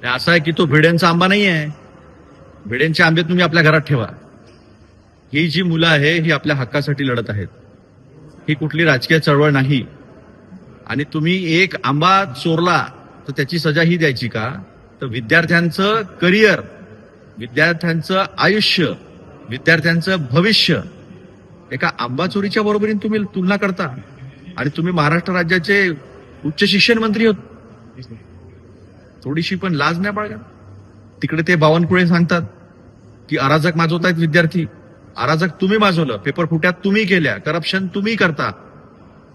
असं आहे की तो भिड्यांचा आंबा नाही आहे. भिड्यांचे आंबे तुम्ही आपल्या घरात ठेवा. ही जी मुलं आहे ही आपल्या हक्कासाठी लढत आहेत. ही कुठली राजकीय चळवळ नाही. आणि तुम्ही एक आंबा चोरला तर त्याची सजा ही द्यायची का? तर विद्यार्थ्यांचं करिअर, विद्यार्थ्यांचं आयुष्य, विद्यार्थ्यांचं भविष्य एका आंबा चोरीच्या बरोबरीने तुम्ही तुलना करता. आणि तुम्ही महाराष्ट्र राज्याचे उच्च शिक्षण मंत्री होत. थोडीशी पण लाज नाही बाळगा. तिकडे ते बावनकुळे सांगतात की अराजक माजवतायत विद्यार्थी. अराजक तुम्ही माजवलं, पेपर फुट्यात तुम्ही केल्या, करप्शन तुम्ही करता.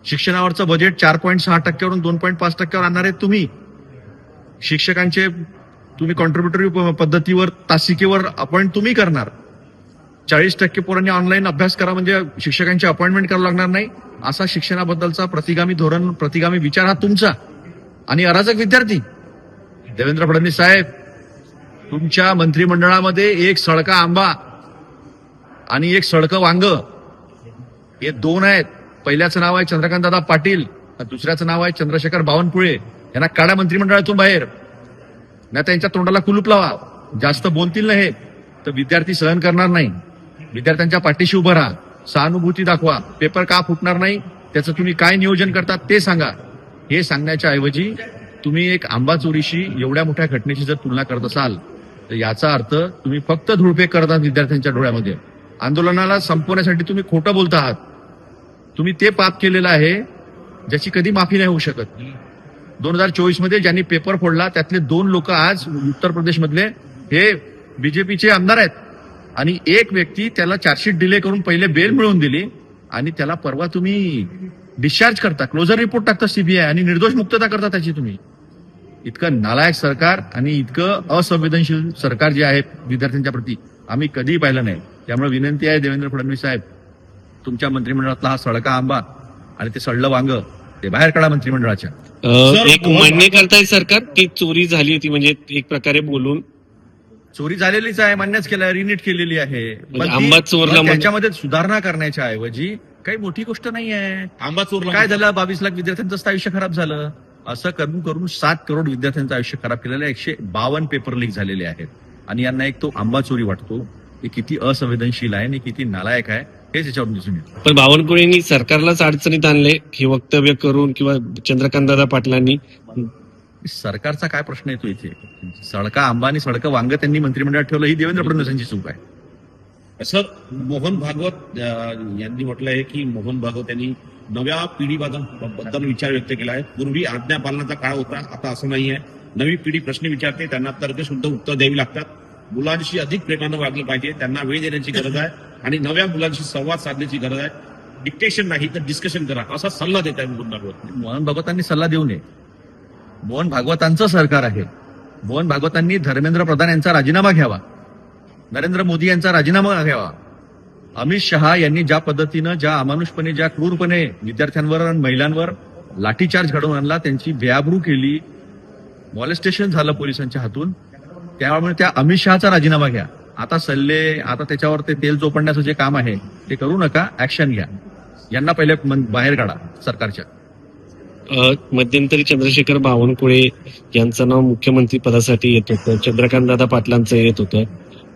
शिक्षणावरचं बजेट 4.6%वरून 2.5%वर आणणारे तुम्ही. शिक्षकांचे तुम्ही कॉन्ट्रीब्युटरी पद्धतीवर तासिकेवर अपॉइंट तुम्ही करणार. 40% पोरांनी ऑनलाईन अभ्यास करा म्हणजे शिक्षकांची अपॉइंटमेंट करावं लागणार नाही, असा शिक्षणाबद्दलचा प्रतिगामी धोरण, प्रतिगामी विचार हा तुमचा. आणि अराजक विद्यार्थी. देवेंद्र फडणवीस साहेब, तुमच्या मंत्रिमंडळामध्ये एक सडका आंबा आणि एक सडकं वांग हे दोन आहेत. पहिल्याचं नाव आहे चंद्रकांतदादा पाटील, दुसऱ्याचं नाव आहे चंद्रशेखर बावनकुळे. यांना काढा मंत्रिमंडळातून बाहेर, नाही त्यांच्या तोंडाला कुलूप लावा. जास्त बोलतील ना हे तर विद्यार्थी सहन करणार नाही. विद्यार्थ्यांच्या पाठीशी उभं राहा, सहानुभूती दाखवा. पेपर का फुटणार नाही त्याचं तुम्ही काय नियोजन करतात ते सांगा. हे सांगण्याच्या ऐवजी तुम्ही एक आंबा चोरीशी एवढ्या मोठ्या घटनेची जर तुलना करत असाल तर याचा अर्थ तुम्ही फक्त धुळफेक करत आहात विद्यार्थ्यांच्या डोळ्यामध्ये. आंदोलनाला संपवण्यासाठी तुम्ही खोटं बोलता आहात. तुम्ही ते पाप केलेलं आहे ज्याची कधी माफी नाही होऊ शकत. 2024 मध्ये ज्यांनी पेपर फोडला त्यातले 2 लोक आज उत्तर प्रदेशमधले हे बीजेपीचे आमदार आहेत. आणि एक व्यक्ती त्याला चार्जशीट डिले करून पहिले बेल मिळवून दिली आणि त्याला परवा तुम्ही डिस्चार्ज करता, क्लोजर रिपोर्ट टाकता सीबीआय आणि निर्दोष मुक्तता करता त्याची तुम्ही. इतकं नालायक सरकार आणि इतकं असंवेदनशील सरकार जे आहे विद्यार्थ्यांच्या प्रती आम्ही कधीही पाहिलं नाही. त्यामुळे विनंती आहे देवेंद्र फडणवीस साहेब, तुमच्या मंत्रिमंडळातला हा सडका आंबा आणि ते सडलं वांग ते बाहेर काढा मंत्रिमंडळाच्या. एक मान्य करताय सरकार की चोरी झाली होती, म्हणजे एक प्रकारे बोलून चोरी झालेलीच आहे, मान्यच केलं, रिनीट केलेली आहे. आंबा चोरला त्याच्यामध्ये सुधारणा करण्याच्या ऐवजी काही मोठी गोष्ट नाही आहे. आंबा चोरला काय झालं, 22 लाख विद्यार्थ्यांचं आयुष्य खराब झालं. असं करून करून 7 करोड विद्यार्थ्यांचं आयुष्य खराब केलेलं आहे. 152 पेपर लीक झालेले आहेत. आणि यांना एक तो आंबा चोरी वाटतो. हे किती असंवेदनशील आहे आणि किती नालायक आहे हेच याच्यावरून दिसून येतं. पण बावनकुळेंनी सरकारलाच अडचणीत आणले हे वक्तव्य करून, किंवा चंद्रकांतदादा पाटलांनी. सरकारचा काय प्रश्न येतो इथे? सडका आंबा आणि सडकं वांग त्यांनी मंत्रिमंडळात ठेवलं ही देवेंद्र फडणवीसांची चूक आहे. सर, मोहन भागवत यांनी म्हटलं आहे की मोहन भागवत यांनी नव्या पिढीबद्दल विचार व्यक्त केला आहे. पूर्वी आज्ञा पालनाचा काळ होता, आता असं नाही आहे. नवी पिढी प्रश्न विचारते, त्यांना तर्कशुद्ध उत्तर द्यावी लागतात. मुलांशी अधिक प्रेमानं वागलं पाहिजे, त्यांना वेळ देण्याची गरज आहे आणि नव्या मुलांशी संवाद साधण्याची गरज आहे. डिक्टेशन नाही तर डिस्कशन करा, असा सल्ला देत आहे मोहन भागवत. मोहन भागवतांनी सल्ला देऊ नये. मोहन भागवतांचं सरकार आहे. मोहन भागवतांनी धर्मेंद्र प्रधान यांचा राजीनामा घ्यावा, नरेंद्र मोदी यांचा राजीनामा घ्यावा. अमित शहा यांनी ज्या पद्धतीनं, ज्या अमानुषपणे, ज्या क्रूरपणे विद्यार्थ्यांवर आणि महिलांवर लाठीचार्ज घडवून आणला, त्यांची बेआबरू केली, मॉलेस्टेशन झालं पोलिसांच्या हातून, त्यामुळे त्या अमित शहाचा राजीनामा घ्या. आता सल्ले, आता त्याच्यावर ते तेल चोपडण्याचं जे काम आहे ते करू नका, ऍक्शन घ्या. यांना पहिले बाहेर काढा सरकारच्या. मध्यंतरी चंद्रशेखर बावनकुळे यांचं नाव मुख्यमंत्री पदासाठी येत होतं, चंद्रकांतदादा पाटलांचं येत होतं.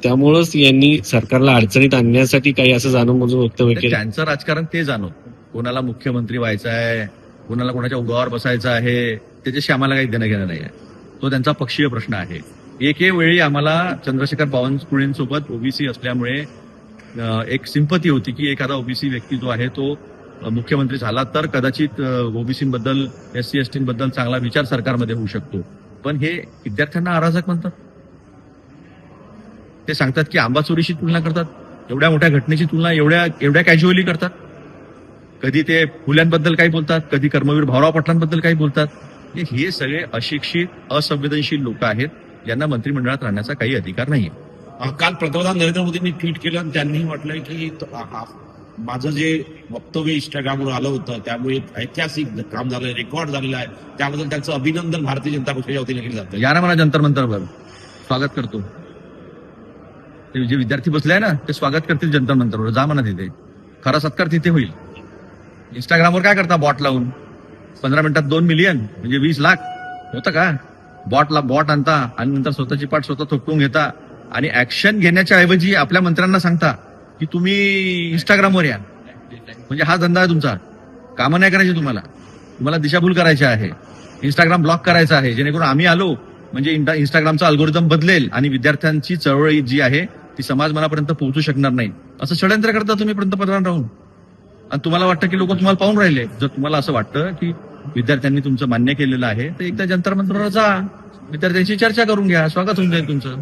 त्यामुळंच यांनी सरकारला अडचणीत आणण्यासाठी काही असं जाणून बुजून वक्तव्य केलं. त्यांचं राजकारण ते जाणव. कोणाला मुख्यमंत्री व्हायचं आहे, कोणाला कोणाच्या उगावर बसायचं आहे, त्याच्याशी आम्हाला काही देणं घेणं नाही आहे. तो त्यांचा पक्षीय प्रश्न आहे. एकेवेळी आम्हाला चंद्रशेखर बावनकुळेंसोबत ओबीसी असल्यामुळे एक सिंपती होती की एखादा ओबीसी व्यक्ती जो आहे तो मुख्यमंत्री झाला तर कदाचित ओबीसींबद्दल, SC ST बद्दल चांगला विचार सरकारमध्ये होऊ शकतो. पण हे विद्यार्थ्यांना अराजक म्हणतात. ते सांगतात की आंबा चोरीशी तुलना करतात, एवढ्या मोठ्या घटनेची तुलना एवढ्या कॅज्युअली करतात. कधी ते फुल्यांबद्दल काही बोलतात, कधी कर्मवीर भाऊराव पाटलांबद्दल काही बोलतात. हे सगळे अशिक्षित, असंवेदनशील लोक आहेत ज्यांना मंत्रिमंडळात राहण्याचा काही अधिकार नाहीये. काल पंतप्रधान नरेंद्र मोदींनी ट्विट केलं आणि त्यांनी म्हटलंय की माझं जे वक्तव्य इंस्टाग्रामवर आलं होतं त्यामुळे ऐतिहासिक काम झालंय, रेकॉर्ड झालेलं आहे, त्याबद्दल त्यांचं अभिनंदन भारतीय जनता पक्षाच्या वतीने केलं जातं. या ना मला जंतर मंतरवर स्वागत करतो. ते जे विद्यार्थी बसले आहे ना ते स्वागत करतील जंतर मंतरवर. जा म्हणा तिथे, खरा सत्कार तिथे होईल. इंस्टाग्रामवर काय करता बॉट लावून? 15 मिनिटात 2 मिलियन म्हणजे 20 लाख होतं का? बॉट आणता आणि नंतर स्वतःची पाठ स्वतः थोपटून घेता आणि ऍक्शन घेण्याच्या ऐवजी आपल्या मंत्र्यांना सांगता की तुम्ही इंस्टाग्रामवर या. म्हणजे हा धंदा आहे तुमचा. कामं नाही करायची तुम्हाला दिशाभूल करायची आहे. इंस्टाग्राम ब्लॉक करायचं आहे, जेणेकरून आम्ही आलो म्हणजे इंस्टाग्रामचा अल्गोरिदम बदलेल आणि विद्यार्थ्यांची चळवळ जी आहे ती समाजमनापर्यंत पोहोचू शकणार नाही. असं षडयंत्र करता तुम्ही पंतप्रधान राहून. आणि तुम्हाला वाटतं की लोक तुम्हाला पाहून राहिले. जर तुम्हाला असं वाटतं की विद्यार्थ्यांनी तुमचं मान्य केलेलं आहे तर एकदा जंतर मंतरवर जा, विद्यार्थ्यांशी चर्चा करून घ्या, स्वागत होऊन जाईल तुमचं.